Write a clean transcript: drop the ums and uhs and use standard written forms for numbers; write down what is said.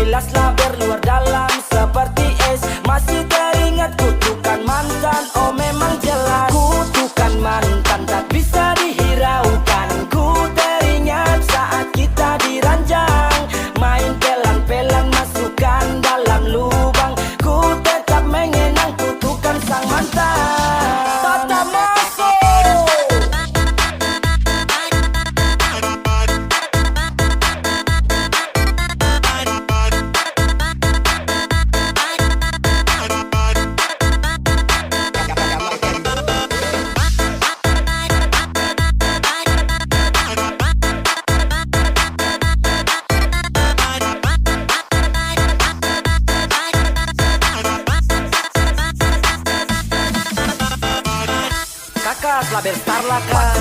jelaslah berluar dalam seperti es. Masih teringat kutukan mantan, oh memang jelas. Kutukan mantan tak bisa dihiraukan. Ku teringat saat kita diranjang, main pelan-pelan masukkan dalam lubang. Ku tetap mengenang kutukan sang mantan. Tata masuk. Kakak, Slaber Star lah kak.